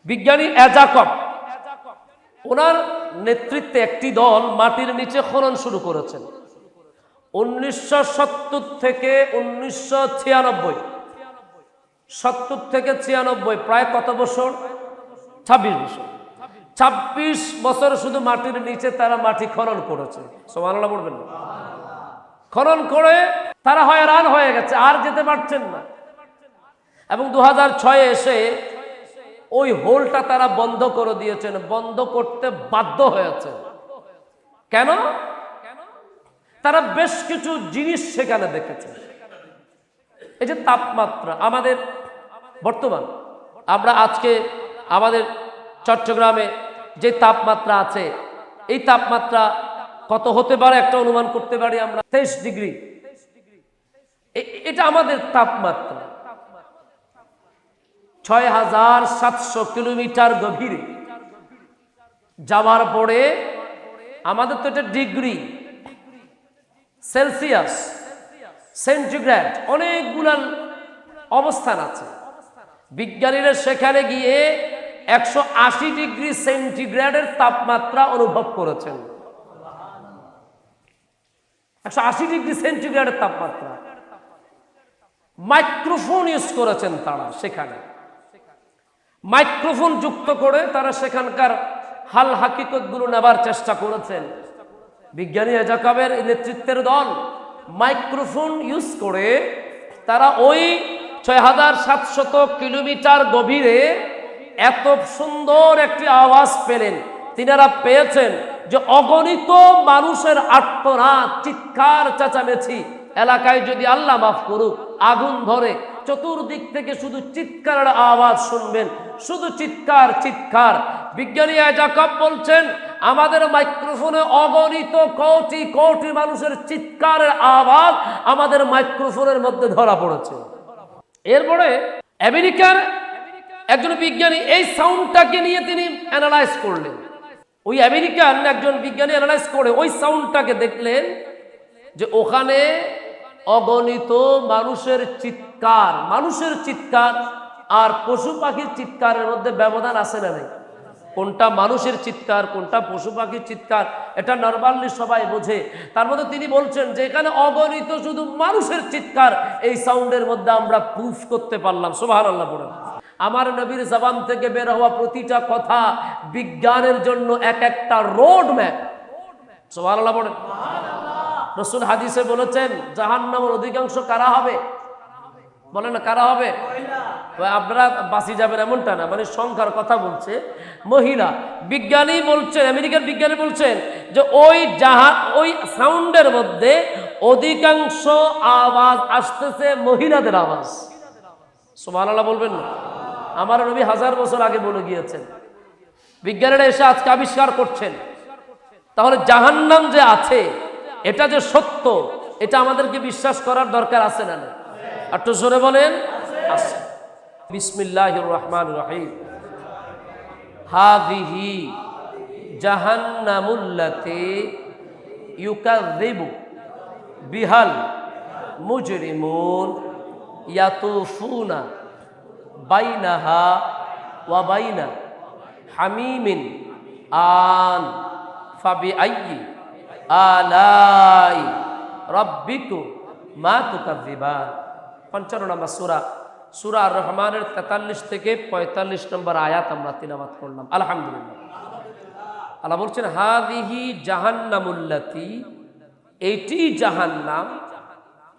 বিজ্ঞানী অ্যাজাকব ওনার নেতৃত্বে একটি দল মাটির নিচে খনন শুরু করেছেন 1970 থেকে 1996। 70 থেকে 96, প্রায় কত বছর? 26 বছর। 26 বছর শুধু মাটির নিচে তারা মাটি খনন করেছে। সুবহানাল্লাহ বলবেন না? খনন করে তারা হয়রান হয়ে গেছে, আর যেতে পারছেন না। এবং 2006 এসে ওই হোলটা তারা বন্ধ করে দিয়েছেন, বন্ধ করতে বাধ্য হয়েছে। কেন? তারা বেশ কিছু জিনিস সেখানে দেখেছে। এই যে তাপমাত্রা আমাদের বর্তমান, আমরা আজকে আমাদের চট্টগ্রামে যে তাপমাত্রা আছে, এই তাপমাত্রা কত হতে পারে একটা অনুমান করতে পারি আমরা, 23 ডিগ্রি। এটা আমাদের তাপমাত্রা। 6700 কিলোমিটার গভীরে যাওয়ার পরে আমাদের তো এটা ডিগ্রি, সেলসিয়াস, সেন্টিগ্রেড, অনেকগুলো অবস্থান আছে। বিজ্ঞানীরা সেখানে গিয়ে 180 ডিগ্রি সেন্টিগ্রেডের তাপমাত্রা অনুভব করেছেন। 180 ডিগ্রি সেন্টিগ্রেডের তাপমাত্রা। মাইক্রোফোন ইউজ করেছেন তারা সেখানে, মাইক্রোফোন যুক্ত করে তারা সেখানকার হাল হাকিকতগুলো নেবার চেষ্টা করেছেন। বিজ্ঞানী অ্যাজাকবের নেতৃত্বের দল মাইক্রোফোন ইউজ করে তারা ওই 6700 কিলোমিটার গভীরে এত সুন্দর একটি আওয়াজ পেলেন। তিনারা পেয়েছেন যে অগণিত মানুষের আর্তনাদ, চিৎকার, চেঁচামেচি। এলাকায় যদি আল্লাহ মাফ করুক আগুন ধরে, চতুর্দিক থেকে শুধু চিৎকারের আওয়াজ শুনবেন, শুধু চিৎকার চিৎকার। বিজ্ঞানী অ্যাজাকব বলছেন আমাদের মাইক্রোফোনে অগণিত কোটি কোটি মানুষের চিৎকারের আওয়াজ আমাদের মাইক্রোফোনের মধ্যে ধরা পড়েছে। এরপরে আমেরিকার একজন বিজ্ঞানী এই সাউন্ডটাকে নিয়ে তিনি অ্যানালাইজ করলেন। ওই আমেরিকান একজন বিজ্ঞানী অ্যানালাইজ করে ওই সাউন্ডটাকে দেখলেন যে ওখানে অগণিত মানুষের চিৎকার আর পশু পাখির চিৎকারের মধ্যে ব্যবধান আছে না নেই? কোনটা মানুষের চিৎকার, কোনটা পশু পাখির চিৎকার, এটা নরমালি সবাই বোঝে। তার মধ্যে তিনি বলছেন যে এখানে অগণিত শুধু মানুষের চিৎকার, এই সাউন্ডের মধ্যে আমরা প্রুফ করতে পারলাম। সুবহানাল্লাহ বলেন। আমার নবীর জবান থেকে বের হওয়া প্রতিটা কথা বিজ্ঞানের জন্য এক একটা রোড ম্যাপ। সুবহানাল্লাহ বলেন। রাসূল হাদিসে বলেছেন জাহান্নামের অধিকাংশ কারা হবে? বলেন না কারা হবে? আপনারা বাঁচি যাবেন এমনটা না, মানে সংখ্যার কথা বলছে। মহিলা বিজ্ঞানী বলছেন, আমেরিকার বিজ্ঞানী বলছেন যে ওই সাউন্ডের মধ্যে অধিকাংশ আওয়াজ আসতেছে মহিলাদের আওয়াজ। সুবহানাল্লাহ বলবেন না? আমার নবী 1000 বছর আগে বলে গিয়েছেন, বিজ্ঞানীরা এসে আজকে আবিষ্কার করছেন। তাহলে জাহান্নাম যে আছে, এটা যে সত্য, এটা আমাদেরকে বিশ্বাস করার দরকার আছে না? একটু জোরে বলেন আছে। বিসমিল্লাহির রহমানির রহিম। হাযিহি জাহান্নামুল্লাতী ইউকাযযিবু বিহাল মুজরিমুন ইয়াতুফুনা বাইনাহা ওয়া বাইনা হামিমিন আন ফাবিআইয়ি আলাই রাব্বিকুম মা তুকাযযিবান। 55 নম্বর সূরা আর রহমানের 43 থেকে 45 নম্বর আয়াত আমরা তিলাওয়াত করলাম। আলহামদুলিল্লাহ। আল্লাহ বলছেন হাযিহি জাহান্নামুল্লাতী, এইটি জাহান্নাম,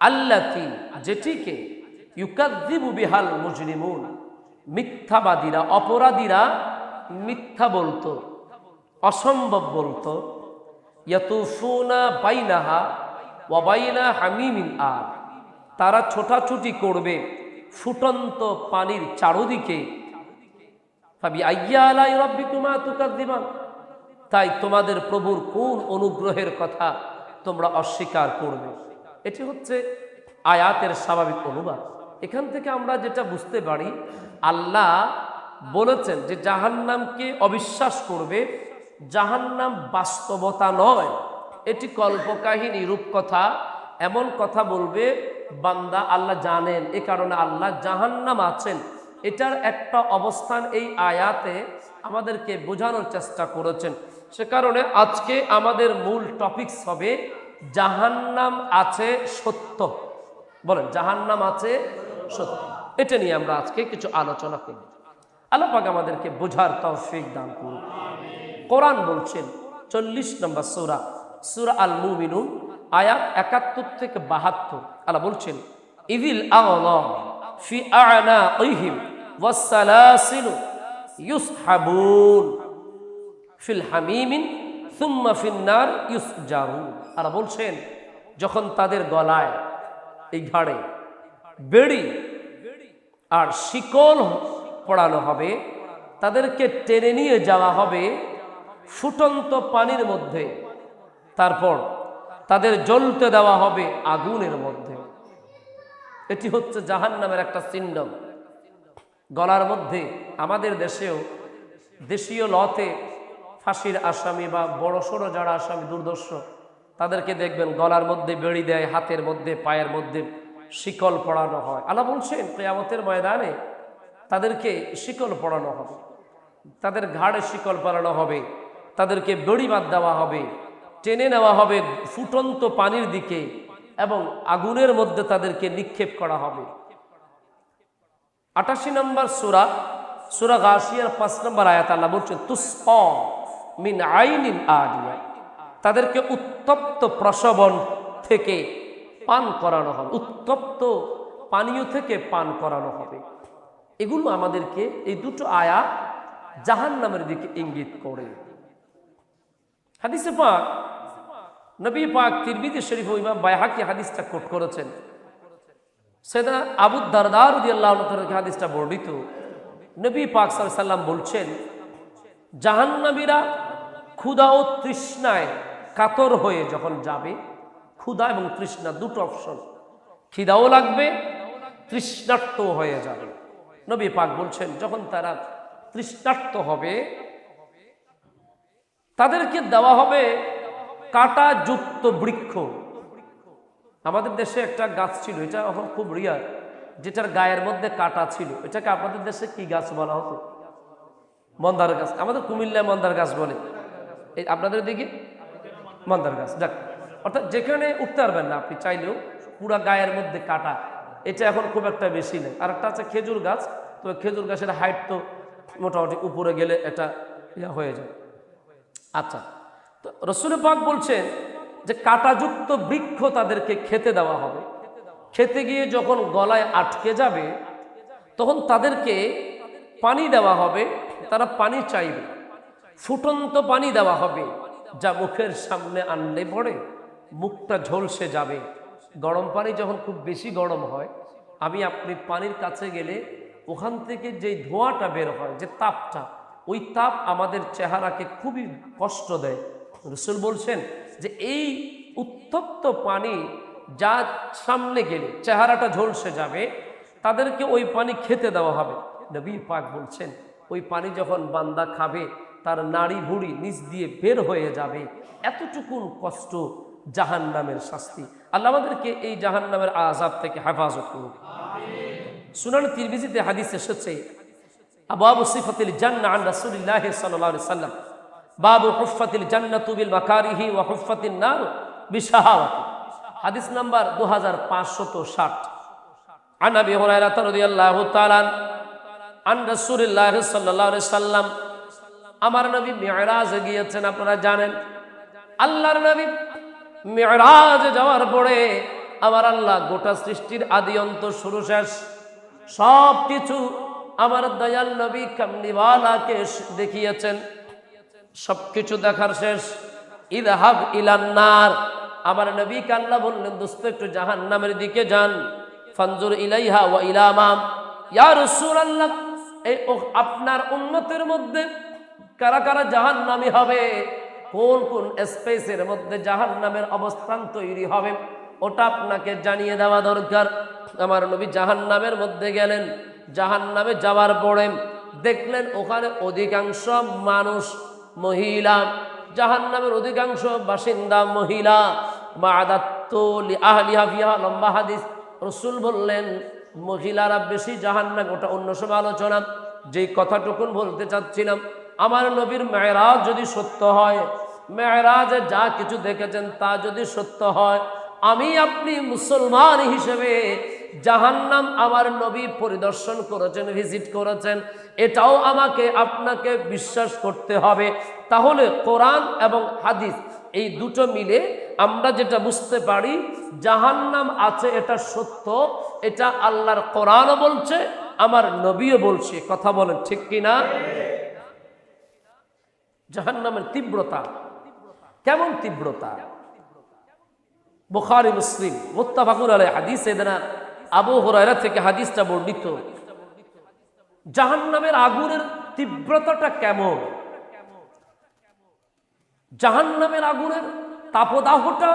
আল্লাতী যেটিকে, ইউকাযযিবু বিহাল মুজরিমুন মিথ্যাবাদীরা, অপরাধীরা মিথ্যা বলতো, অসম্ভব বলতো। ইয়াতুফুনা বাইনাহা ওয়া বাইনা হামিমিন আন, তারা ছোটাছুটি করবে ফুটন্ত পানির চারদিকে। ফাবিআইয়ি আলাই রাব্বিকুমা তুকাযযিবান, তাই তোমাদের প্রভুর কোন অনুগ্রহের কথা তোমরা অস্বীকার করবে। এটি হচ্ছে আয়াতের স্বাভাবিক অনুবাদ। এখান থেকে আমরা যেটা বুঝতে পারি, আল্লাহ বলেছেন যে জাহান্নামকে অবিশ্বাস করবে, জাহান্নাম বাস্তবতা নয়, এটি কল্পকাহিনী, রূপকথা, এমন কথা বলবে বান্দা আল্লাহ জানেন। এ কারণে আল্লাহ জাহান্নাম আছেন এটার একটা অবস্থান এই আয়াতে আমাদেরকে বোঝানোর চেষ্টা করেছেন। সে কারণে আজকে আমাদের মূল টপিকস হবে জাহান্নাম আছে সত্য। বলেন জাহান্নাম আছে সত্য, এটা নিয়ে আমরা আজকে কিছু আলোচনা করব। আল্লাহ পাক আমাদেরকে বোঝার তৌফিক দান করুন। কোরআন বলছেন 40 নম্বর সূরা, সূরা আল মুমিনুন, আয়াত 71 থেকে 72। আল্লাহ বলছেন ইযিল আগলাম ফি আ'নাকিহিম ওয়াসসালাসিলু ইউসহাবুন ফিল হামিমিন সুম্মা ফিন নার ইউসজারুন। আল্লাহ বলছেন যখন তাদের গলায়, এই ঘাড়ে বেড়ি আর শিকল পড়ানো হবে, তাদেরকে টেনে নিয়ে যাওয়া হবে ফুটন্ত পানির মধ্যে, তারপর তাদের জ্বলতে দেওয়া হবে আগুনের মধ্যে। এটি হচ্ছে জাহান্নামের একটা সিম্বল। গলার মধ্যে আমাদের দেশেও দেশীয় লতে ফাঁসির আসামি বা বড় সড়ো যারা আসামি দুর্দর্শ, তাদেরকে দেখবেন গলার মধ্যে বেড়ি দেয়, হাতের মধ্যে পায়ের মধ্যে শিকল পড়ানো হয়। আল্লাহ বলছেন কিয়ামতের ময়দানে তাদেরকে শিকল পড়ানো হবে, তাদের ঘাড়ে শিকল পরানো হবে, তাদেরকে বেড়ি বাঁধ দেওয়া হবে, টেনে নেওয়া হবে ফুটন্ত পানির দিকে এবং আগুনের মধ্যে তাদেরকে নিক্ষেপ করা হবে। 88 নম্বর সূরা, সূরা গাশিয়ার 5 নম্বর আয়াত আল্লাহ বলছেন তুসকা মিন আইনিন আদিয়া, তাদেরকে উত্তপ্ত প্রসবন থেকে পান করানো হবে, উত্তপ্ত পানীয় থেকে পান করানো হবে। এগুলো আমাদেরকে এই দুটো আয়াত জাহান্নামের দিকে ইঙ্গিত করে। হাদিসে পাক নবী পাক তিরমিজি শরীফ ও ইমাম বাইহাকি হাদিসটা কোট করেছেন। সাইয়েদনা আবু দারদা রাদিয়াল্লাহু আনহু থেকে হাদিসটা বর্ণিত। নবী পাক সাল্লাল্লাহু আলাইহি সাল্লাম বলছেন জাহান্নামীরা ক্ষুধা ও তৃষ্ণায় কাতর হয়ে যখন যাবে, ক্ষুধা এবং তৃষ্ণা দুটো অপশন, খিদাও লাগবে তৃষ্ণার্ত হয়ে যাবে। নবী পাক বলছেন যখন তারা তৃষ্ণার্ত হবে তাদেরকে দেওয়া হবে কাঁটা যুক্ত বৃক্ষ। আমাদের দেশে একটা গাছ ছিল, এটা এখন খুব রিয়ার, যেটার গায়ের মধ্যে কাঁটা ছিল। এটাকে আপনাদের দেশে কি গাছ বলা হতো? মন্দার গাছ। আমাদের কুমিল্লায় মন্দার গাছ বলে, এই আপনাদের দিকে মন্দার গাছ। যাক, অর্থাৎ যেখানে উঠতে পারবেন না আপনি চাইলেও, পুরা গায়ের মধ্যে কাঁটা, এটা এখন খুব একটা বেশি নেই। আর একটা আছে খেজুর গাছ, তো খেজুর গাছের হাইট তো মোটামুটি উপরে গেলে এটা ইয়া হয়ে যায়। আচ্ছা, তো রাসূল পাক বলছেন যে কাঁটাযুক্ত বৃক্ষ তাদেরকে খেতে দেওয়া হবে। খেতে গিয়ে যখন গলায় আটকে যাবে তখন তাদেরকে পানি দেওয়া হবে, তারা পানি চাইবে, ফুটন্ত পানি দেওয়া হবে, যা মুখের সামনে আনলে পড়ে মুখটা ঝলসে যাবে। গরম পানি যখন খুব বেশি গরম হয়, আমি আপনি পানির কাছে গেলে ওখান থেকে যে ধোঁয়াটা বের হয়, যে তাপটা, ওই তাপ আমাদের চেহারাকে খুবই কষ্ট দেয়। রাসূল বলছেন যে এই উত্তপ্ত পানি যা সামনে গেলে চেহারাটা ঝলসে যাবে, তাদেরকে ওই পানি খেতে দেওয়া হবে। নবী পাক বলছেন ওই পানি যখন বান্দা খাবে তার নাড়ি ভুড়ি নিচ দিয়ে বের হয়ে যাবে। এতটুকুন কষ্ট জাহান্নামের শাস্তি। আল্লাহ আমাদেরকে এই জাহান্নামের আযাব থেকে হেফাজত করুন। সুনান তিরমিজিতে হাদিস এসেছে আবওয়াবু সিফাতিল জান্নাহ আন রাসূলিল্লাহ সাল্লাল্লাহু আলাইহি ওয়াসাল্লাম, বাবু হুফফাতিল জান্নাতু বিল মাকারিহি ওয়া হুফফাতিন নার বিশাহাওয়াতি, হাদিস নাম্বার 2560। আন আবি হুরায়রা রাদিয়াল্লাহু তাআলা আন রাসূলিল্লাহ সাল্লাল্লাহু আলাইহি ওয়াসাল্লাম, আমার নবী মিরাজে গিয়েছেন। আপনারা জানেন আল্লাহর নবী মিরাজে যাওয়ার পরে আমার আল্লাহ গোটা সৃষ্টির আদি অন্ত শুরু শেষ সব কিছু আমার দয়াল নবী কামলিওয়ালাকে দেখিয়েছেন। সবকিছু দেখার শেষ, ইযহাব ইলান নার, আমার নবীকে আল্লাহ বললেন দোস্ত একটু জাহান্নামের দিকে যান। ফানজুর ইলাইহা ওয়া ইলা মাম, ইয়া রাসূলুল্লাহ এই আপনার উম্মতের মধ্যে কারা কারা জাহান্নামী হবে, কোন কোন স্পেসের মধ্যে জাহান্নামের অবস্থান তৈরি হবে, ওটা আপনাকে জানিয়ে দেওয়া দরকার। আমার নবী জাহান্নামের মধ্যে গেলেন। জাহান্নামে যাওয়ার পরে দেখলেন ওখানে অধিকাংশ মানুষ মহিলা, জাহান্নামের অধিকাংশ বাসিন্দা মহিলা। মা'আদাতু লিআহলিহা ফিহা, লম্বা হাদিস। রাসূল বললেন মহিলারা বেশি জাহান্নাম, ওটা অন্য সময় আলোচনা। যেই কথাটুকুন বলতে চাচ্ছিলাম, আমার নবীর মেরাজ যদি সত্য হয়, মেরাজে যা কিছু দেখেছেন তা যদি সত্য হয়, আমি আপনি মুসলমান হিসেবে জাহান্নাম আমার নবী পরিদর্শন করেছেন, ভিজিট করেছেন, এটাও আমাকে আপনাকে বিশ্বাস করতে হবে। তাহলে কোরআন এবং হাদিস এই দুটো মিলে আমরা যেটা বুঝতে পারি, জাহান্নাম আছে, এটা সত্য, এটা আল্লাহর কোরআনও বলছে, আমার নবীও বলছে। কথা বলেন ঠিক কিনা? জাহান্নামের তীব্রতা কেমন? তীব্রতা বুখারী মুসলিম মুত্তাফাকুন আলাইহি হাদিস সাইয়েদনা আবু হুরায়রা থেকে হাদিসটা বর্ণিত। জাহান্নামের আগুনের তীব্রতাটা কেমন, জাহান্নামের আগুনের তাপদাহটা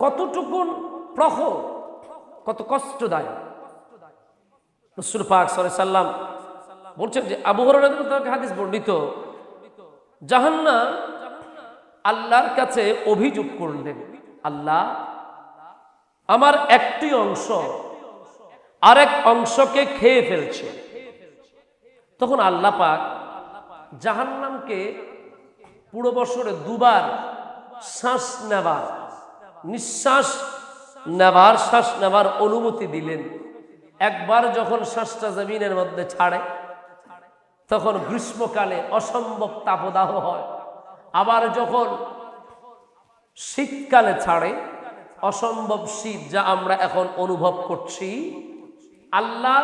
কতটুকুন প্রখর, কত কষ্টদায়ক। রাসূল পাক সাল্লাল্লাহু আলাইহি সাল্লাম বলছেন যে, আবু হুরায়রা থেকে হাদিস বর্ণিত, জাহান্নাম আল্লাহর কাছে অভিযোগ করলেন, আল্লাহ, আমার একটি অংশ আরেক অংশকে খেয়ে ফেলছে। তখন আল্লাহ পাক জাহান্নামকে পুরো বছরে দুবার শ্বাস নেবার, নিঃশ্বাস নেবার, শ্বাস নেবার অনুমতি দিলেন। একবার যখন শ্বাসটা জমিনের মধ্যে ছাড়ে, তখন গ্রীষ্মকালে অসম্ভব তাপদাহ হয়। আবার যখন শীতকালে ছাড়ে, অসম্ভব শীত, যা আমরা এখন অনুভব করছি। আল্লাহ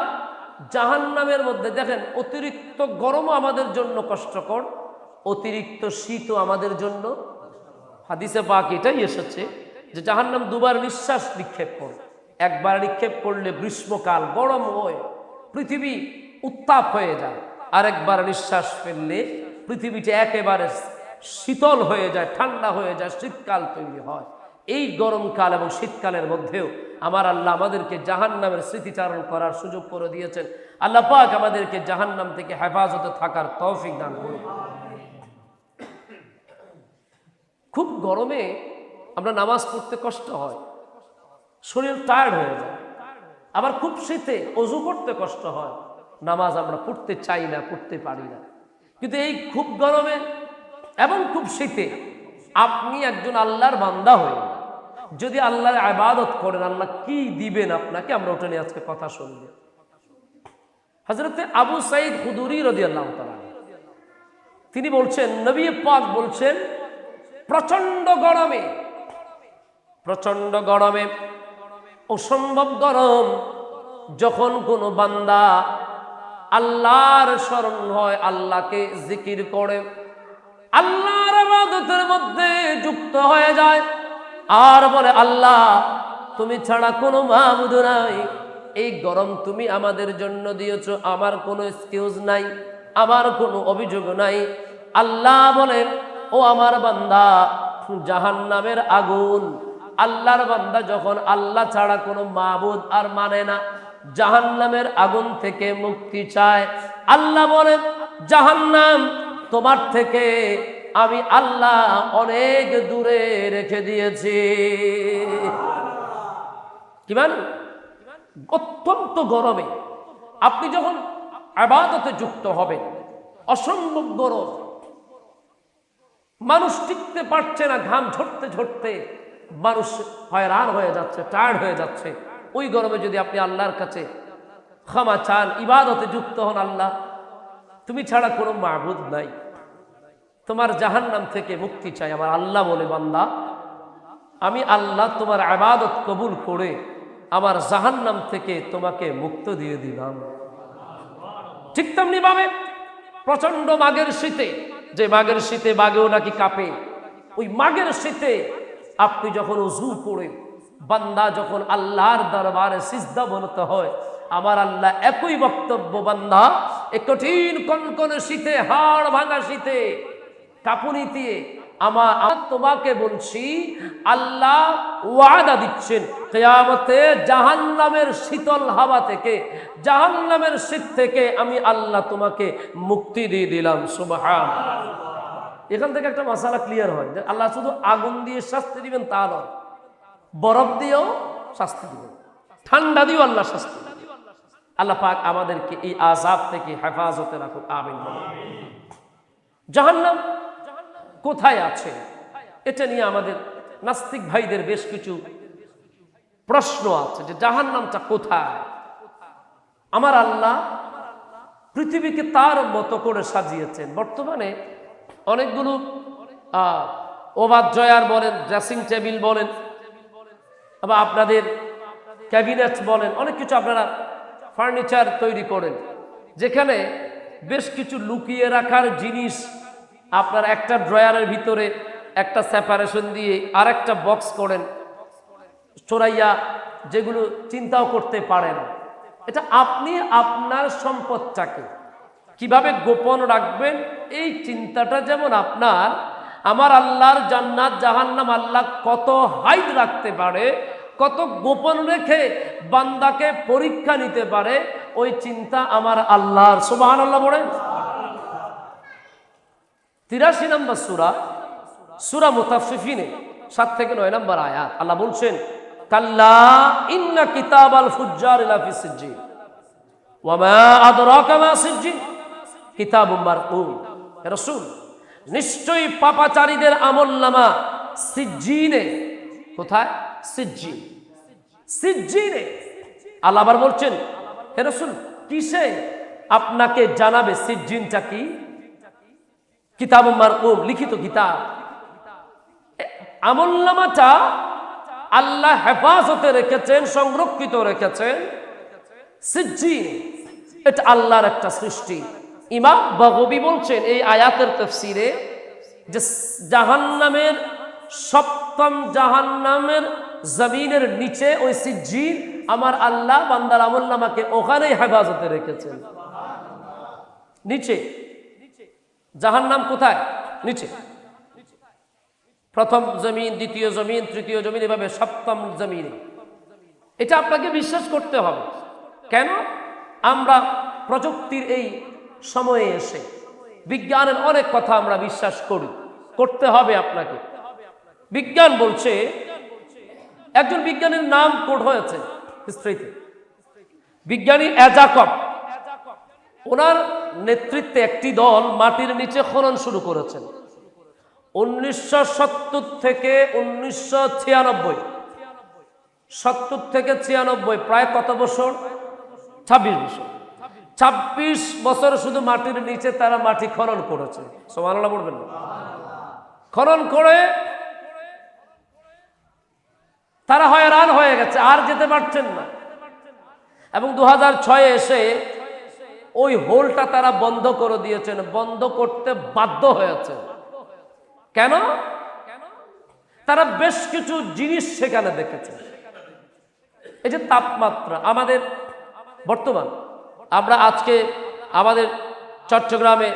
জাহান্নামের মধ্যে দেখেন, অতিরিক্ত গরমও আমাদের জন্য কষ্টকর, অতিরিক্ত শীতও আমাদের জন্য। হাদিসে পাক এটাই এসেছে যে জাহান্নাম দুবার নিঃশ্বাস নিক্ষেপ করে। একবার নিক্ষেপ করলে গ্রীষ্মকাল গরম হয়, পৃথিবী উত্তাপ হয়ে যায়। আরেকবার নিঃশ্বাস ফেললে পৃথিবীটা একেবারে শীতল হয়ে যায়, ঠান্ডা হয়ে যায়, শীতকাল তৈরি হয়। এই গরমকাল এবং শীতকালের মধ্যেও আমার আল্লাহ আমাদেরকে জাহান্নামের স্মৃতিচারণ করার সুযোগ করে দিয়েছেন। আল্লাহ পাক আমাদেরকে জাহান্নাম থেকে হেফাজতে থাকার তৌফিক দান করুন। খুব গরমে আমরা নামাজ পড়তে কষ্ট হয়, শরীর টায়ার্ড হয়ে যায়। আবার খুব শীতে ওযু করতে কষ্ট হয়, নামাজ আমরা পড়তে চাই না, পড়তে পারি না। কিন্তু এই খুব গরমে এবং খুব শীতে আপনি একজন আল্লাহর বান্দা হয়ে যদি আল্লাহর ইবাদত করেন, আল্লাহ কি দিবেন আপনাকে, আমরা ওটা নিয়ে আজকে কথা শুনব। হযরত আবু সাঈদ খুদরি রাদিয়াল্লাহু তাআলা তিনি বলছেন, নবী পাক বলছেন, প্রচন্ড গরমে অসম্ভব গরম, যখন কোনো বান্দা আল্লাহর স্মরণ হয়, আল্লাহকে জিকির করে, আল্লাহর ইবাদতের মধ্যে যুক্ত হয়ে যায়, আর বলে, আল্লাহ তুমি ছাড়া কোনো মাবুদ নাই, এই গরম তুমি আমাদের জন্য দিয়েছো, আমার কোনো এক্সকিউজ নাই, আমার কোনো অভিযোগ নাই। আল্লাহ বলে, ও আমার বান্দা, জাহান্নামের আগুন, আল্লাহর বান্দা যখন আল্লাহ ছাড়া কোনো মাবুদ আর মানে না, জাহান্নামের আগুন থেকে মুক্তি চায়, আল্লাহ বলে, জাহান্নাম তোমার থেকে আমি আল্লাহ অনেক দূরে রেখে দিয়েছি। কি মানে? অত্যন্ত গরমে আপনি যখন ইবাদতে যুক্ত হবেন, অসম্ভব গরম, মানুষ টিকতে পারছে না, ঘাম ঝরতে ঝরতে মানুষ হয়রান হয়ে যাচ্ছে, টায়ার্ড হয়ে যাচ্ছে। ওই গরমে যদি আপনি আল্লাহর কাছে ক্ষমা চান, ইবাদতে যুক্ত হন, আল্লাহ তুমি ছাড়া কোনো মাবুদ নাই, তোমার জাহান্নাম থেকে মুক্তি চাই, আমার আল্লাহ বলে, বান্দা আমি আল্লাহ তোমার ইবাদত কবুল করে আমার জাহান্নাম থেকে তোমাকে মুক্ত দিয়ে দিলাম। ঠিক তেমনি ভাবে প্রচন্ড মাঘের শীতে, যে মাঘের শীতে বাঘেও নাকি কাঁপে, ওই মাঘের শীতে আপনি যখন ওযু করে বান্দা যখন আল্লাহর দরবারে সিজদা বলতে হয়, আমার আল্লাহ একই বক্তব্য, বান্দা এই কঠিন কনকনে শীতে, হাড় ভাঙা শীতে, কাঁপুনি দিয়ে আমার তোমাকে বলছি, আল্লাহ ওয়াদা দিচ্ছেন কিয়ামতে জাহান্নামের শীতল হাওয়া থেকে, জাহান্নামের শীত থেকে আমি আল্লাহ তোমাকে মুক্তি দিয়ে দিলাম। সুবহানাল্লাহ। এখান থেকে একটা মাসালা ক্লিয়ার হয় যে আল্লাহ শুধু আগুন দিয়ে শাস্তি দিবেন তা নয়, বরফ দিয়েও শাস্তি দিবেন, ঠান্ডা দিয়েও আল্লাহ শাস্তি দিবেন। আল্লাহ পাক আমাদেরকে এই আযাব থেকে হেফাজতে রাখুক, আমিন। জাহান্নাম কোথায় আছে এটা নিয়ে আমাদের নাস্তিক ভাইদের বেশ কিছু প্রশ্ন আছে যে জাহান্নামটা কোথায়। আমার আল্লাহ পৃথিবীকে তার মতো করে সাজিয়েছেন। বর্তমানে অনেকগুলো ওভারড্রয়ার বলেন, ড্রেসিং টেবিল বলেন, বা আপনাদের ক্যাবিনেট বলেন, অনেক কিছু আপনারা ফার্নিচার তৈরি করেন, যেখানে বেশ কিছু লুকিয়ে রাখার জিনিস আপনার একটা ড্রয়ারের ভিতরে একটা সেপারেশন দিয়ে আরেকটা বক্স করেন চোরাইয়া, যেগুলো চিন্তাও করতে পারেন। এটা আপনি আপনার সম্পদটাকে কিভাবে গোপন রাখবেন এই চিন্তাটা যেমন আপনার, আমার আল্লাহর জান্নাত জাহান্নাম আল্লাহ কত হাইট রাখতে পারে, কত গোপন রেখে বান্দাকে পরীক্ষা নিতে পারে, ওই চিন্তা আমার আল্লাহর। সুবহানাল্লাহ বলেন। 83 নম্বর সূরা, সূরা মুতাফফিফিনে 7 থেকে 9 নম্বর আয়াত, আল্লাহ বলছেন কাল্লা ইন্না কিতাবাল ফুজ্জার লাফি সিজ্জিন ওয়া মা আদরাকা মা সিজ্জিন কিতাবুম মারকুম। হে রাসূল, নিশ্চয়ই পাপাচারীদের আমলনামা সিজ্জিনে। কোথায়? সিজ্জিন, সিজ্জিনে। আল্লাহ আবার বলছেন হে রাসূল, কিসে আপনাকে জানাবে সিজ্জিনটা কি? কিতাবুম মারকুম, লিখিত কিতাব। আমলনামাটা আল্লাহ হেফাজতে রেখেছেন, সংরক্ষিত রেখেছেন সিজ্জিন। এটা আল্লাহর একটা সৃষ্টি। ইমাম বাগবী বলছেন এই আয়াতের তাফসীরে যে জাহান্নামের সপ্তম জাহান্নামের জমিনের নিচে ওই সিজ্জিন, আমার আল্লাহ বান্দার আমলনামাকে ওখানেই হেফাজতে রেখেছেন। নিচে জাহান্নাম কোথায়? নিচে। প্রথম জমিন, দ্বিতীয় জমিন, তৃতীয় জমিন, এভাবে সপ্তম জমিনে। এটা আপনাকে বিশ্বাস করতে হবে। কেন? আমরা প্রযুক্তির এই সময়ে এসে বিজ্ঞানের অনেক কথা আমরা বিশ্বাস করি, করতে হবে আপনাকে। বিজ্ঞান বলছে, একজন বিজ্ঞানীর নাম কোড হয়েছে হিস্ট্রিতে, বিজ্ঞানী অ্যাজাকব। ওনার নেতৃত্বে একটি দল মাটির নিচে খনন শুরু করেছেন 1970 থেকে 1996। 70 থেকে 96, প্রায় কত বছর? 26 বছর। 26 বছর শুধু মাটির নিচে তারা মাটি খনন করেছে। সুবহানাল্লাহ বলবেন না? খনন করে তারা হয়রান হয়ে গেছে, আর যেতে পারছেন না। এবং 2006 এসে ওই হোলটা তারা বন্ধ করে দিয়েছেন, বন্ধ করতে বাধ্য হয়েছে। কেন? তারা বেশ কিছু জিনিস সেখানে দেখেছে। এই যে তাপমাত্রা আমাদের বর্তমান, আমরা আজকে আমাদের চট্টগ্রামে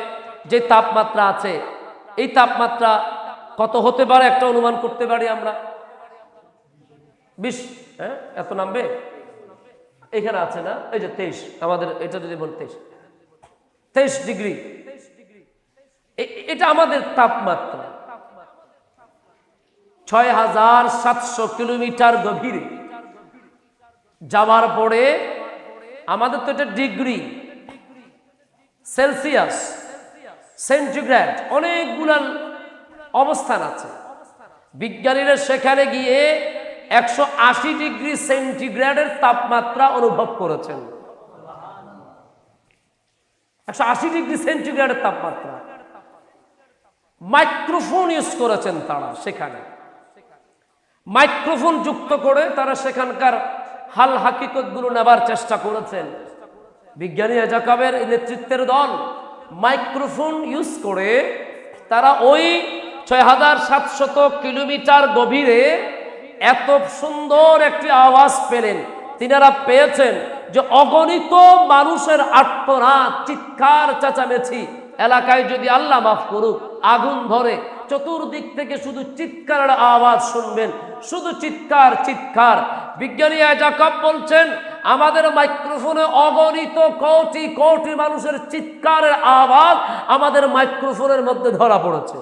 যে তাপমাত্রা আছে, এই তাপমাত্রা কত হতে পারে একটা অনুমান করতে পারি আমরা? 20, হ্যাঁ, এত নামবে? এখানে আছে না, এই যে 23, আমাদের এটা যদি বল 23 ডিগ্রি, এটা আমাদের তাপমাত্রা। 6700 কিলোমিটার গভীরে যাওয়ার পরে আমাদের তো এটা ডিগ্রি, সেলসিয়াস, সেন্টিগ্রেড, অনেকগুলার অবস্থান আছে। বিজ্ঞানীরা সেখানে গিয়ে 180 ডিগ্রি সেন্টিগ্রেডের তাপমাত্রা অনুভব করেছেন। 180 ডিগ্রি সেন্টিগ্রেডের তাপমাত্রা। মাইক্রোফোন ইউজ করেছেন তারা সেখানে, মাইক্রোফোন যুক্ত করে তারা সেখানকার হাল হাকিকত গুলো নেবার চেষ্টা করেছেন। বিজ্ঞানী অ্যাজাকবের নেতৃত্বের দল মাইক্রোফোন ইউজ করে তারা ওই 6700 কিলোমিটার গভীরে এত সুন্দর একটি আওয়াজ পেলেন। তিনারা পেয়েছেন যে অগণিত মানুষের আর্তনাদ, চিৎকার, চেঁচামেচি, এলাকায় যদি আল্লাহ মাফ করুক আগুন ধরে, চতুর্দিক থেকে শুধু চিৎকারের আওয়াজ শুনবেন, শুধু চিৎকার চিৎকার। বিজ্ঞানী অ্যাজাকব বলছেন আমাদের মাইক্রোফোনে অগণিত কোটি কোটি মানুষের চিৎকারের আওয়াজ আমাদের মাইক্রোফোনের মধ্যে ধরা পড়েছে।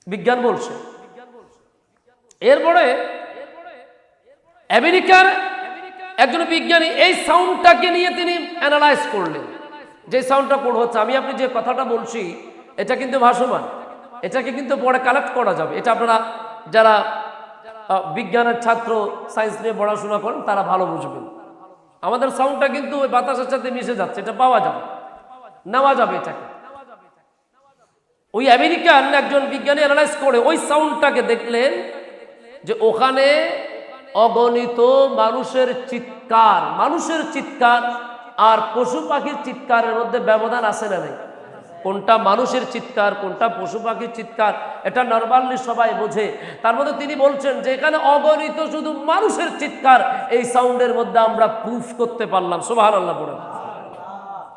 বিজ্ঞান বলছে। এরপরে আমেরিকার একজন বিজ্ঞানী এই সাউন্ডটাকে নিয়ে তিনি অ্যানালাইজ করলেন, যে সাউন্ডটা পড়ে হচ্ছে, আমি আপনি যে কথাটা বলছি এটা কিন্তু ভাসমান, এটাকে কিন্তু পরে কালেক্ট করা যাবে। এটা আপনারা যারা বিজ্ঞানের ছাত্র, সায়েন্স নিয়ে পড়াশোনা করেন তারা ভালো বুঝবেন। আমাদের সাউন্ডটা কিন্তু ওই বাতাসের সাথে মিশে যাচ্ছে, এটা পাওয়া যাবে, নেওয়া যাবে এটাকে। ওই আমেরিকান একজন বিজ্ঞানী অ্যানালাইজ করে ওই সাউন্ডটাকে দেখলেন যে ওখানে অগণিত মানুষের চিৎকার আর পশু পাখির চিৎকারের মধ্যে ব্যবধান আছে না নেই? কোনটা মানুষের চিৎকার, কোনটা পশু পাখির চিৎকার, এটা নরমালি সবাই বোঝে। তার মধ্যে তিনি বলছেন যে এখানে অগণিত শুধু মানুষের চিৎকার, এই সাউন্ডের মধ্যে আমরা প্রুফ করতে পারলাম। সুবহানাল্লাহ পড়ে।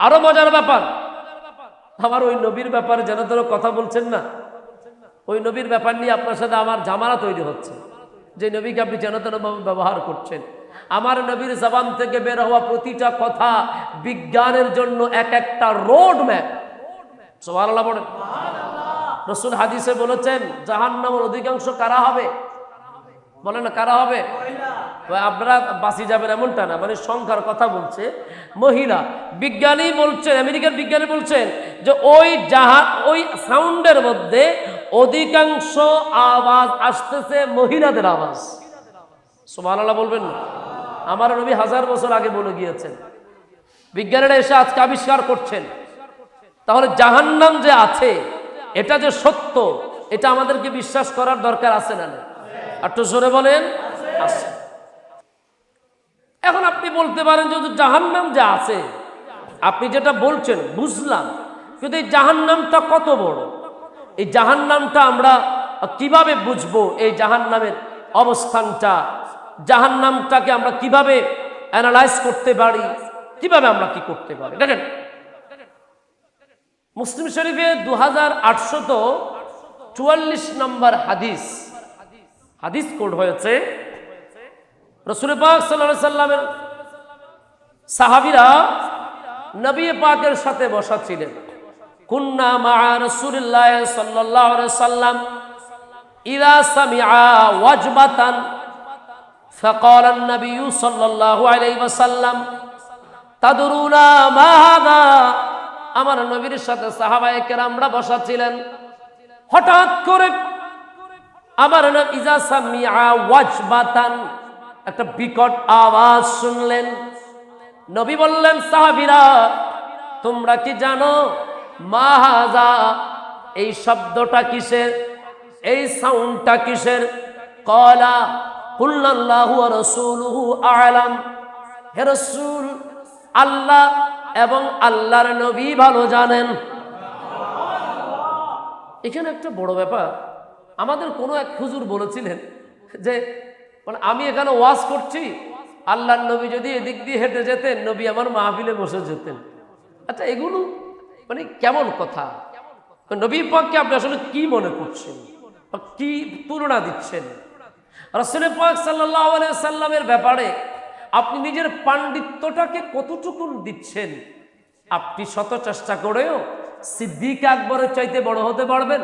আরো মজার ব্যাপার, আমার ওই নবীর ব্যাপারে যেন তেন কথা বলছেন না, ওই নবীর ব্যাপার নিয়ে আপনার সাথে আমার ঝামেলা তৈরি হচ্ছে, যে নবীকে আপনি যেন তেন ব্যবহার করছেন। আমার নবীর জবান থেকে বের হওয়া প্রতিটা কথা বিজ্ঞানের জন্য এক একটা রোড ম্যাপ। সুবহানাল্লাহ বলেন। রাসূল হাদিসে বলেছেন জাহান্নামের অধিকাংশ কারা হবে? বলেন না, কারা হবে? আপনারা বাঁচি যাবেন এমনটা না, মানে সংখ্যার কথা বলছে। মহিলা বিজ্ঞানী বলছেন, আমেরিকার বিজ্ঞানী বলছেন যে ওই সাউন্ডের মধ্যে অধিকাংশ আওয়াজ আসতেছে মহিলাদের আওয়াজ। সুবহানাল্লাহ বলবেন না? আমার নবী 1000 বছর আগে বলে গিয়েছেন, বিজ্ঞানীরা এসে আজকে আবিষ্কার করছেন। তাহলে জাহান্নাম যে আছে এটা যে সত্য, এটা আমাদেরকে বিশ্বাস করার দরকার আছে না? একটু জোরে বলেন, আছে। এখন আপনি বলতে পারেন যে জাহান্নাম যে আছে, আপনি যেটা বলছেন বুঝলাম, কিন্তু এই জাহান্নামটা কত বড়, এই জাহান্নামটা আমরা কিভাবে বুঝবো? এই জাহান্নামের অবস্থানটা, জাহান্নামটাকে আমরা কিভাবে অ্যানালাইজ করতে পারি, কিভাবে আমরা কি করতে পারি? দেখেন, মুসলিম শরীফে 2844 নম্বর হাদিস কোড হয়েছে। রাসূল পাক সাল্লাল্লাহু আলাইহি সাল্লামের সাহাবীরা নবী পাকের সাথে বসা ছিলেন। কুন্না মা রাসূলিল্লাহ সাল্লাল্লাহু আলাইহি সাল্লাম ইযা সামিআ ওয়াজবাতান ফাকালা আন-নবী সাল্লাল্লাহু আলাইহি ওয়াসাল্লাম তাদরুনা মা হাযা। আমার নবীর সাথে সাহাবায়ে কেরামরা বসা ছিলেন। হঠাৎ করে আমার নবী ইযা সামিআ ওয়াজবাতান, একটা বিকট আওয়াজ শুনলেন। নবী বললেন, সাহাবীরা তোমরা কি জানো মা হাযা, এই শব্দটা কিসের, এই সাউন্ডটা কিসের? ক্বালা কুল্লাল্লাহু ওয়া রাসূলুহু আ'লাম। হে রাসূল, আল্লাহ এবং আল্লাহর নবী ভালো জানেন। এখানে একটা বড় ব্যাপার, আমাদের কোনো এক হুজুর বলেছিলেন যে মানে আমি এখানে ওয়াজ করছি, আল্লাহর নবী যদি এদিক দিয়ে হেঁটে যেতেন, নবী আমার মাহফিলে বসে যেতেন। আচ্ছা, এগুলো মানে কেমন কথা? নবী পাককে আপনি আসলে কি মনে করছেন, কি তুলনা দিচ্ছেন? রাসূল পাক সাল্লাল্লাহু আলাইহি ওয়াসাল্লামের ব্যাপারে আপনি নিজের পাণ্ডিত্যটাকে কতটুকু দিচ্ছেন? আপনি শত চেষ্টা করেও সিদ্দিক আকবরের চাইতে বড় হতে পারবেন?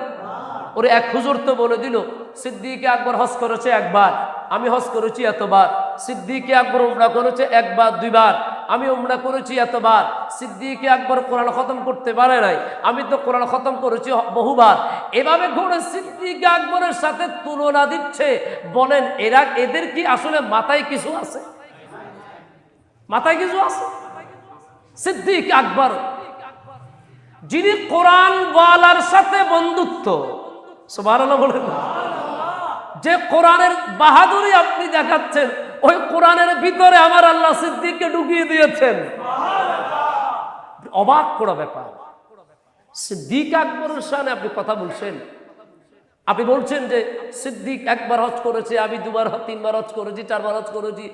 ওরে এক হুজুর তো বলে দিল সিদ্দিক আকবর হজ করেছে একবার, আমি হজ করেছি এতবার। সিদ্দিক আকবর উমরা করেছে একবার দুইবার, আমি উমরা করেছি এতবার। সিদ্দিক আকবর কোরআন খতম করতে পারে নাই, আমি তো কোরআন খতম করেছি বহুবার। এভাবে ঘুরে সিদ্দিক আকবরের সাথে তুলনা দিচ্ছে। বলেন এদের কি আসলে মাথায় কিছু আছে? মাথায় কিছু আছে? সিদ্দিক আকবর যিনি কোরআন ওয়ালার সাথে বন্ধুত্ব, সুবহানাল্লাহ বলেন, যে কোরআনের বাহাদুরি আপনি দেখাচ্ছেন, ওই কোরআনের ভিতরে আমার আল্লাহ সিদ্দিককে ঢুকিয়ে দিয়েছেন। অবাক করা ব্যাপার। সিদ্দিক আকবরের সামনে আপনি কথা বলছেন, আপনি বলছেন যে সিদ্দিক একবার হজ করেছে, আমি দুবার তিনবার হজ করেছি, চারবার হজ করেছি।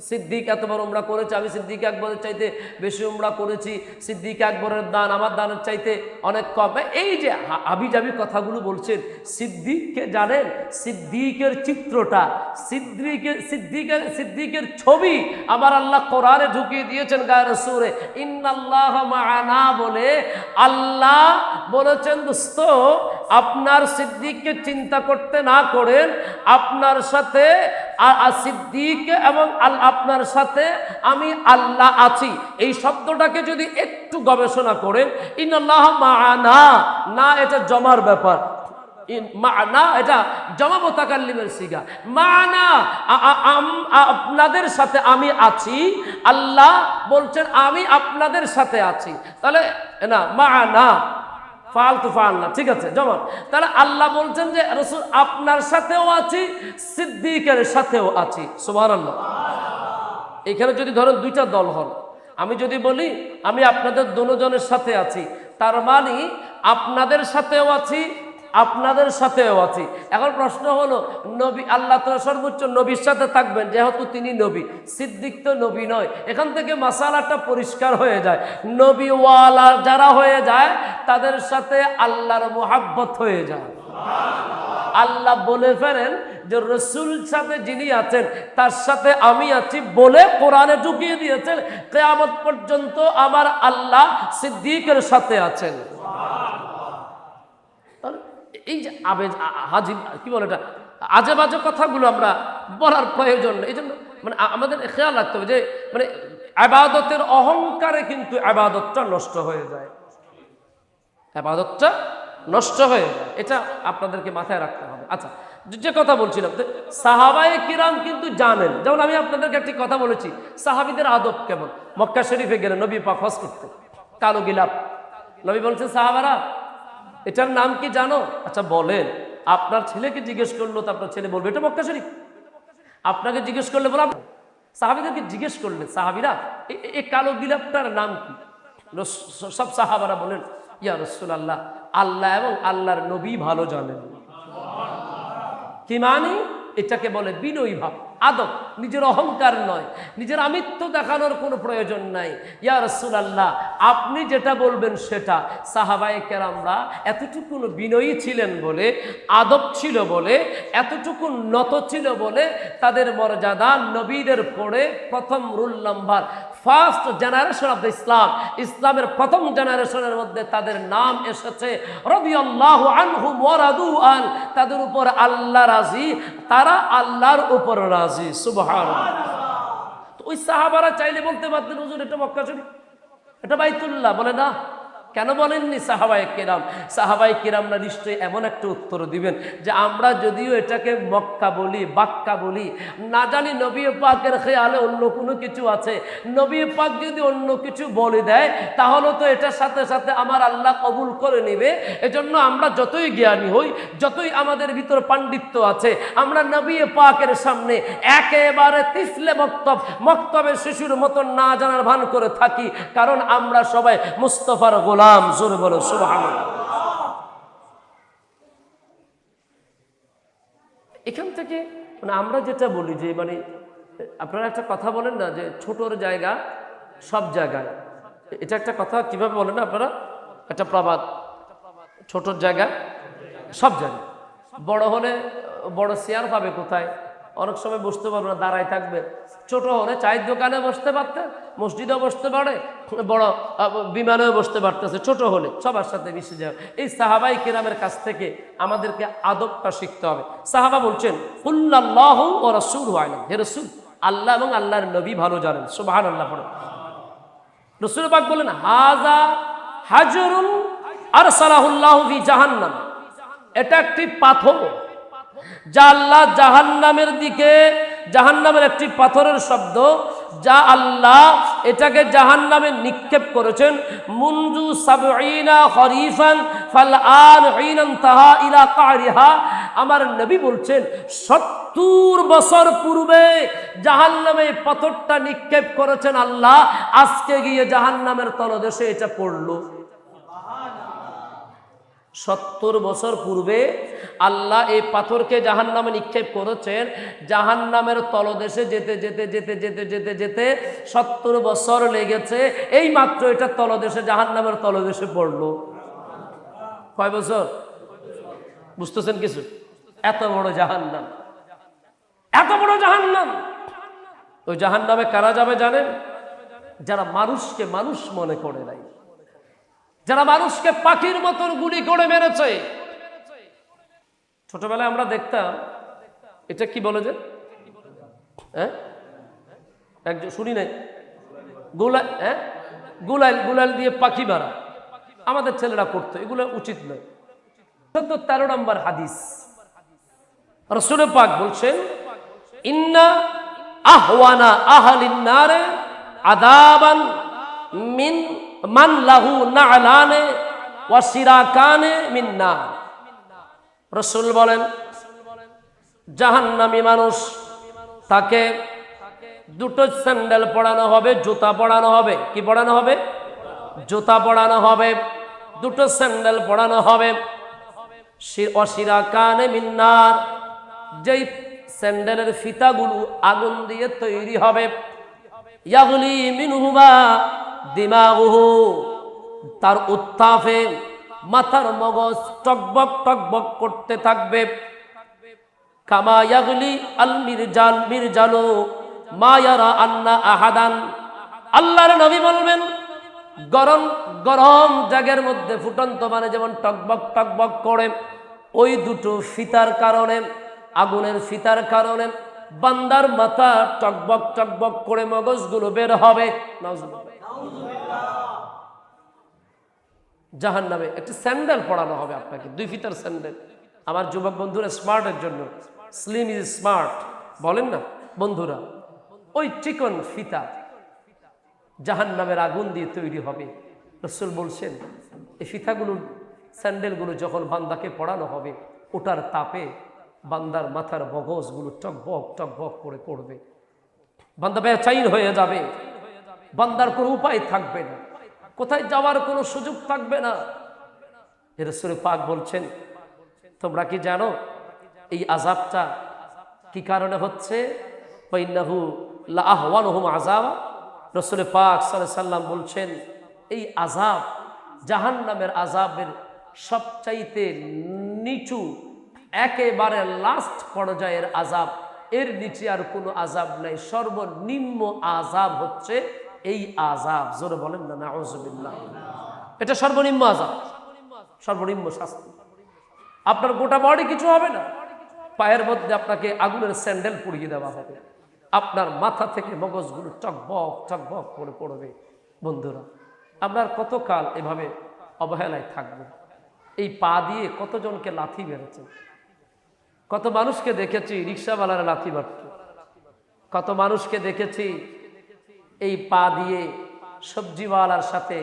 সিদ্দিক এতবার উমরা করেছে, আমি সিদ্দিক আকবরের চাইতে বেশি উমরা করেছি। সিদ্দিক আকবরের দান আমার দানের চাইতে অনেক কম। এই যে হাবিজাবি কথাগুলো বলছেন, সিদ্দিককে জানেন? সিদ্দিকের চিত্রটা, সিদ্দিকের ছবি আমার আল্লাহ কোরআনে ঢুকিয়ে দিয়েছেন গায়ের সূরে। ইন্নাল্লাহা মা'ানা বলে আল্লাহ বলেছেন, দোস্ত আপনার সিদ্দিককে চিন্তা করতে না করেন, আপনার সাথে সিদ্দিক এবং আপনার সাথে আমি আল্লাহ আছি, এই শব্দটাকে যদি একটু গবেষণা করেন, ইন্নাল্লাহ মা'ানা, না এটা জমার ব্যাপার, মা'না এটা জমা মুতাকাল্লিমের সিগা, মা'না আপনাদের সাথে আমি আছি, আল্লাহ বলছেন আমি আপনাদের সাথে আছি, তাহলে না মা'না ফালতু ফাল না, ঠিক আছে জমা। তাহলে আল্লাহ বলছেন যে রাসূল আপনার সাথেও আছি, সিদ্দিকের সাথেও আছি, সুবহানাল্লাহ। এখানে যদি ধরেন দুইটা দল হন, আমি যদি বলি আমি আপনাদের দুজনের সাথে আছি, তার মানে আপনাদের সাথেও আছি, আপনাদের সাথেও আছি। এখন প্রশ্ন হলো, নবী আল্লাহ তো সর্বোচ্চ নবীর সাথে থাকবেন, যেহেতু তিনি নবী, সিদ্দিক তো নবী নয়। এখান থেকে মাসালাটা পরিষ্কার হয়ে যায়, নবীওয়ালা যারা হয়ে যায় তাদের সাথে আল্লাহর মুহাব্বত হয়ে যায়। আল্লাহ বলে ফেলেন যে রসুল সাথে যিনি আছেন তার সাথে আমি আছি বলে কোরআনে ঢুকিয়ে দিয়েছেন, কিয়ামত পর্যন্ত আমার আল্লাহ সিদ্দিকের সাথে আছেন। এই যে হাজিব কি বলে এটা, আজে বাজে কথাগুলো আমরা বলার প্রয়োজন নেই। এই জন্য মানে আমাদের খেয়াল রাখতে হবে যে মানে ইবাদতের অহংকারে কিন্তু ইবাদতটা নষ্ট হয়ে যায়, ইবাদতটা নষ্ট হয়ে যায়, এটা আপনাদেরকে মাথায় রাখতে হবে। আচ্ছা, যে কথা বলছিলাম, সাহাবায়ে কিরাম কিন্তু জানেন, যেমন আমি আপনাদেরকে একটি কথা বলেছি, সাহাবীদের আদব কেমন। মক্কা শরীফে গেলেন নবী পাক হজ করতে, কালো গিলাপ, নবী বলছেন সাহাবারা এটার নাম কি জানো? আচ্ছা বলেন। আপনার ছেলেকে জিজ্ঞেস করলো তো আপনার ছেলে বলবে এটা মক্কা শরীফ। আপনাকে জিজ্ঞেস করলে বললাম, সাহাবীদেরকে জিজ্ঞেস করলেন সাহাবীরা এই কালো গিলাপটার নাম কি? সব সাহাবারা বলেন ইয়া রাসূলুল্লাহ, আল্লাহ এবং আল্লাহর নবী ভালো জানেন। কি মানে? এটাকে বলে বিনয়ী ভাব, আদব, নিজের অহংকার নয়, নিজের আমিত্ব দেখানোর কোনো প্রয়োজন নাই। ইয়া রাসূলুল্লাহ আপনি যেটা বলবেন সেটা। সাহাবায়ে কেরামরা এতটুকু বিনয়ী ছিলেন বলে, আদব ছিল বলে, এতটুকু নত ছিল বলে তাদের মর্যাদা নবীদের পড়ে প্রথম rule number, first generation of the Islam, ইসলামের প্রথম জেনারেশনের মধ্যে তাদের নাম এসেছে রাদিয়াল্লাহু আনহুম ওয়া রাদু আন, তাদের উপর আল্লাহ রাজি, তারা আল্লাহর উপর রাজি, সুবহানাল্লাহ। তো ওই সাহাবারা চাইলে বলতে পারতেন হুজুর এটা মক্কা শরীফ, এটা বাইতুল্লাহ, বলে না। কেন বলেননি সাহাবায়ে কিরাম? সাহাবায়ে কিরামরা নিশ্চয়ই এমন একটা উত্তর দিবেন যে আমরা যদিও এটাকে মক্কা বলি, বাক্কা বলি, না জানি নবী পাকের খেয়ালে অন্য কোনো কিছু আছে, নবী পাক যদি অন্য কিছু বলে দেয় তাহলে তো এটার সাথে সাথে আমার আল্লাহ কবুল করে নেবে। এজন্য আমরা যতই জ্ঞানী হই, যতই আমাদের ভিতর পাণ্ডিত্য আছে, আমরা নবী পাকের সামনে একেবারে তিসলে মক্তবের শিশুর মতন না জানার ভান করে থাকি, কারণ আমরা সবাই মুস্তাফার গোলাম। জোরে বলো সুবহানাল্লাহ। এখান থেকে মানে আমরা যেটা বলি যে মানে আপনারা একটা কথা বলেন না যে ছোটর জায়গা সব জায়গায়, এটা একটা কথা কিভাবে বলেন না আপনারা, একটা প্রবাদ, ছোটর জায়গা সব জায়গায়। বড় হলে বড় চেয়ার পাবে কোথায়? অনেক সময় বসতে পারবে না, দাঁড়ায় থাকবে। ছোট হলে চায়ের দোকানে বসতে পারতেন, মসজিদেও বসতে পারে, বড় বিমানেও বসতে পারতেছে। ছোট হলে সবার সাথে মিশে যাবে। এই সাহাবায়ে কিরামের কাছ থেকে আমাদেরকে আদবটা শিখতে হবে। সাহাবা বলছেন কুল্লাল্লাহু ওয়া রাসূলুহু আ'লাম, হে রাসূল আল্লাহ এবং আল্লাহর নবী ভালো জানেন, সুবহানাল্লাহ পড়েন। রাসূল পাক বলেন হাযা হাজরুন আরসালাহুল্লাহু ফি জাহান্নাম, এটা একটি পাথর যা আল্লাহ জাহান্নামের দিকে, জাহান্নামের একটি পাথরের শব্দ যা আল্লাহ এটাকে জাহান্নামে নিক্ষেপ করেছেন। মুনজু সাবঈনা খরিফান ফালআন হিনান তাহা ইলা কারিহা, আমার নবী বলছেন 70 বছর পূর্বে জাহান্নামে পাথরটা নিক্ষেপ করেছেন আল্লাহ, আজকে গিয়ে জাহান্নামের তলদেশে এটা পড়লো। 70 বছর পূর্বে আল্লাহ এই পাথরকে জাহান্নামে নিক্ষেপ করেছেন, জাহান্নামের তলদেশে যেতে যেতে যেতে যেতে যেতে যেতে 70 বছর লেগেছে, এই মাত্র এটা তলদেশে, জাহান্নামের তলদেশে পড়লো। কয় বছর? বুঝতেছেন কিছু? এত বড় জাহান্নাম, এত বড় জাহান্নাম। ওই জাহান্নামে কারা যাবে জানেন? যারা মানুষকে মানুষ মনে করে নাই, যারা মানুষকে পাখির মতন গুলি করে মেরেছে, ছোটবেলায় আমরা দেখতাম, এটা কি বলে যে, হ্যাঁ একজন শুনি নাই, গুলাল, হ্যাঁ গুলাল, গুলাল দিয়ে পাখি মারা আমাদের ছেলেরা করতো, এগুলো উচিত নয়। 13 নম্বর হাদিস, রাসূল পাক বলছেন, ইন্না আহওয়ানা আহলিন নারে আযাবান মিন মান লাহু না'লানে ওয়া সিরাকানে মিন নার। রাসূল বলেন, জাহান্নামী মানুষ, তাকে দুটো স্যান্ডেল পরানো হবে, জুতা পরানো হবে। কি পরানো হবে? জুতা পরানো হবে, দুটো স্যান্ডেল পরানো হবে। অশিরাকানে মিন নার, যেই স্যান্ডেলের ফিতাগুলো আগুন দিয়ে তৈরি হবে। ইয়াগলি মিনহুমা দিমাগুহু, তার উত্তাপে মাথার মগজ টকবক টকবক করতে থাকবে। কামা ইয়াগলি আল মিরজাল মিরজালু মা ইয়ারা আন্না আহাদান। আল্লাহর নবী বলবেন, গরম গরম জাগের মধ্যে ফুটন্ত মানে যেমন টকবক টকবক করে, ওই দুটো ফিতার কারণে, আগুনের ফিতার কারণে বান্দার মাথা টকবক টকবক করে মগজগুলো বের হবে। জাহান্নামে একটি স্যান্ডেল পরানো হবে আপনাকে, 2 ফিতার স্যান্ডেল। আমার যুবক বন্ধুরা স্মার্টের জন্য, স্লিম ইজ স্মার্ট বলেন না বন্ধুরা, ওই চিকন ফিতা জাহান্নামের আগুন দিয়ে তৈরি হবে। রাসূল বলছেন, এই ফিতাগুলো, স্যান্ডেলগুলো যখন বান্দাকে পরানো হবে, ওটার তাপে বান্দার মাথার মগজগুলো টকবক টকবক করে পড়বে। বান্দা বেচাইন হয়ে যাবে, বান্দার কোনো উপায় থাকবে না, কোথায় যাওয়ার কোনো সুযোগ থাকবে না। রাসূল পাক বলছেন, তোমরা কি জানো এই আযাবটা কি কারণে হচ্ছে? ফাইন্নাহু লা আহওয়ানুহুম আযাবা। রাসূল পাক সাল্লাল্লাহু আলাইহি সাল্লাম বলছেন, এই আযাব, জাহান্নামের আযাবের সবচাইতে নিচু, একেবারে লাস্ট পর্যায়ের আযাব, এর নিচে আর কোনো আযাব নাই। সর্বনিম্ন আযাব হচ্ছে এই আযাব। জোরে বলেন না নাউযুবিল্লাহ। এটা সর্বনিম্ন আযাব, সর্বনিম্ন শাস্তি। আপনার গোটা বডি কিছু হবে না, পায়ের মধ্যে আপনাকে আগুনের স্যান্ডেল পরিয়ে দেওয়া হবে, আপনার মাথা থেকে মগজগুলো টকবক টকবক করে পড়বে। বন্ধুরা, আমরা কতকাল এভাবে অবহেলায় থাকবো? এই পা দিয়ে কতজনকে লাথি মেরেছে, কত মানুষকে দেখেছি রিক্সাওয়ালারা লাথি মারত, কত মানুষকে দেখেছি এই পা দিয়ে সবজিওয়ালার সাথে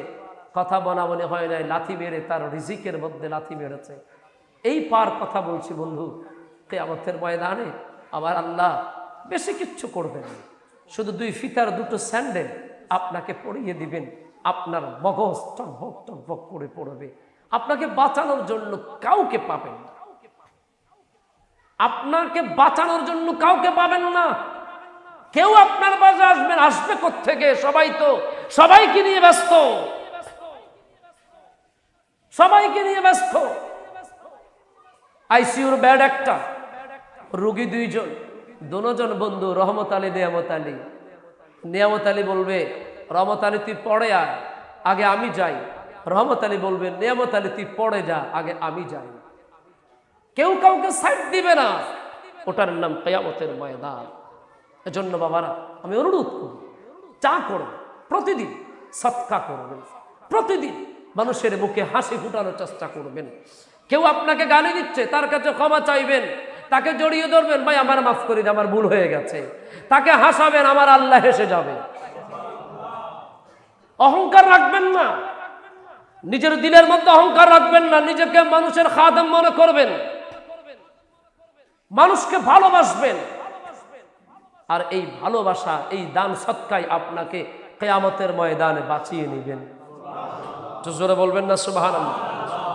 কথা বনাবনি হয় নাই, লাথি মেরে তার রিজিকের মধ্যে লাথি মেরেছে। এই পার কথা বলছি বন্ধু, কিয়ামতের ময়দানে আমার আল্লাহ বেশি কিচ্ছু করবেন না, শুধু 2 ফিতার 2টো স্যান্ডেল আপনাকে পরিয়ে দিবেন, আপনার মগজ টকবক টকবক করে পড়বে। আপনাকে বাঁচানোর জন্য কাউকে পাবেন না, আপনাকে বাঁচানোর জন্য কাউকে পাবেন না। কেউ আপনার পাশে আসবেন, আসবে কোত্থেকে? সবাই তো সবাইকে নিয়ে ব্যস্ত, সবাইকে নিয়ে ব্যস্ত। আইসিইউর বেড একটা, রোগী 2 জন, দুজন বন্ধু, রহমত আলী নিয়ামত আলী। নিয়ামত আলী বলবে, রহমত আলী তুই পড়ে আয়, আগে আমি যাই। রহমত আলী বলবে, নিয়ামত আলী তুই পড়ে যা, আগে আমি যাই। কেউ কাউকে সাইড দিবে না, ওটার নাম কিয়ামতের ময়দান। এজন্য বাবারা, আমি অনুরোধ করি, চা করুন, প্রতিদিন সদকা করবেন, প্রতিদিন মানুষের মুখে হাসি ফুটানোর চেষ্টা করবেন। কেউ আপনাকে গালি দিচ্ছে, তার কাছে ক্ষমা চাইবেন, তাকে জড়িয়ে ধরবেন, ভাই আমার মাফ করে দিন, আমার ভুল হয়ে গেছে। তাকে হাসাবেন, আমার আল্লাহ হেসে যাবে। অহংকার রাখবেন না, নিজের দিলের মধ্যে অহংকার রাখবেন না, নিজেকে মানুষের খাদেম মনে করবেন, মানুষকে ভালোবাসবেন। আর এই ভালোবাসা, এই দান সৎকাই আপনাকে কিয়ামতের ময়দানে বাঁচিয়ে নেবেন। জোরে বলবেন না সুবহানাল্লাহ।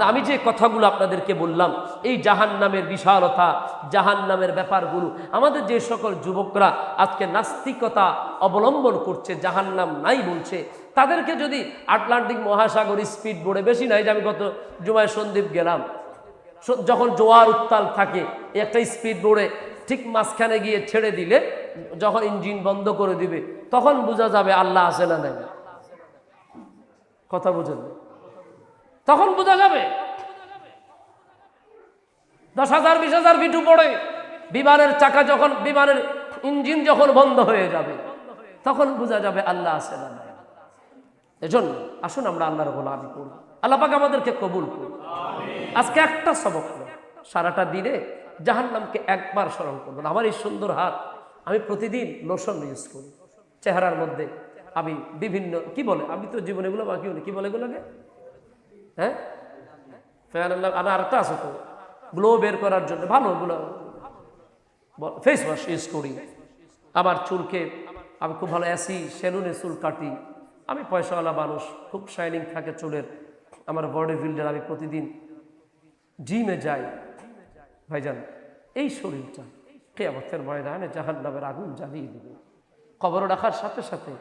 আমি যে কথাগুলো আপনাদেরকে বললাম, এই জাহান্নামের বিশালতা, জাহান্নামের ব্যাপারগুলো, আমাদের যে সকল যুবকরা আজকে নাস্তিকতা অবলম্বন করছে, জাহান্নাম নাই বলছে, তাদেরকে যদি আটলান্টিক মহাসাগর স্পিড বোর্ডে, বেশি নাই, যে আমি গত জুমায় সন্দ্বীপ গেলাম, যখন জোয়ার উত্তাল থাকে, একটা স্পিড বোর্ডে ঠিক মাঝখানে গিয়ে ছেড়ে দিলে, যখন ইঞ্জিন বন্ধ করে দিবে, তখন বোঝা যাবে আল্লাহ আছে না নাই। কথা বুঝেন? তখন বোঝা যাবে। 10,000 20,000 ফিট উপরে বিমানের চাকা যখন, বিমানের ইঞ্জিন যখন বন্ধ হয়ে যাবে, তখন বোঝা যাবে আল্লাহ আছে না নাই। এজন্য আসুন আমরা আল্লাহর গোলামি করি, আল্লাহ পাক আমাদেরকে কবুল করুন। আজকে একটা সবক হলো, সারাটা দিনে জাহান্নামকে একবার স্মরণ করবেন। আমার এই সুন্দর হাত, আমি প্রতিদিন লোশন ইউজ করি চেহারার মধ্যে। আমি বিভিন্ন কি বলে, আমি তো জীবনে এগুলো বাকি হলে কি বলে এগুলোকে, হ্যাঁ আর আরেকটা আছে তো গ্লো বের করার জন্য ভালো, ওগুলো ফেস ওয়াশ ইউজ করি। আমার চুলকে আমি খুব ভালো অ্যাসি সেলুনে চুল কাটি। আমি পয়সাওয়ালা মানুষ, খুব শাইনিং থাকে চুলের, আমার বডি বিল্ডার। আমি প্রতিদিন জিমে যাই। ভাইজান, এই শরীরটা কিয়ামতের ময়দানে জাহান্নামের আগুন জ্বালিয়ে দিবে। কবর রাখার সাথে সাথে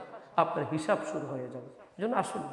আপনার হিসাব শুরু হয়ে যাবে। এজন্য আসুন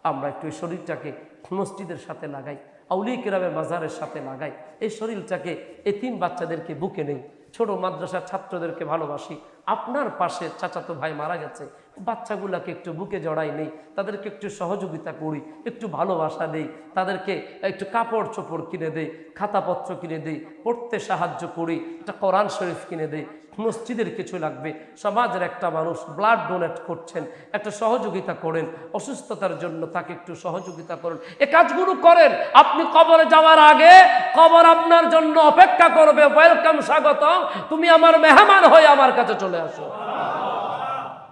আমরা একটু এই শরীরটাকে মসজিদের সাথে লাগাই, আউলিয়া কেরামের মাজারের সাথে লাগাই। এই শরীরটাকে এতিম বাচ্চাদেরকে বুকে নেই, ছোট মাদ্রাসার ছাত্রদেরকে ভালোবাসি। আপনার পাশে চাচাতো ভাই মারা গেছে, বাচ্চাগুলাকে একটু বুকে জড়াই নেই, তাদেরকে একটু সহযোগিতা করি, একটু ভালোবাসা দেই, তাদেরকে একটু কাপড় চোপড় কিনে দেই, খাতাপত্র কিনে দেই, পড়তে সাহায্য করি, একটা কোরআন শরীফ কিনে দেই। মসজিদের কিছু লাগবে, সমাজের একটা মানুষ ব্লাড ডোনেট করছেন, একটা সহযোগিতা করেন, অসুস্থতার জন্য তাকে একটু সহযোগিতা করেন। এই কাজগুলো করেন। আপনি কবরে যাওয়ার আগে কবর আপনার জন্য অপেক্ষা করবে, ওয়েলকাম, স্বাগত, তুমি আমার মেহমান হয়ে আমার কাছে চলে আসো।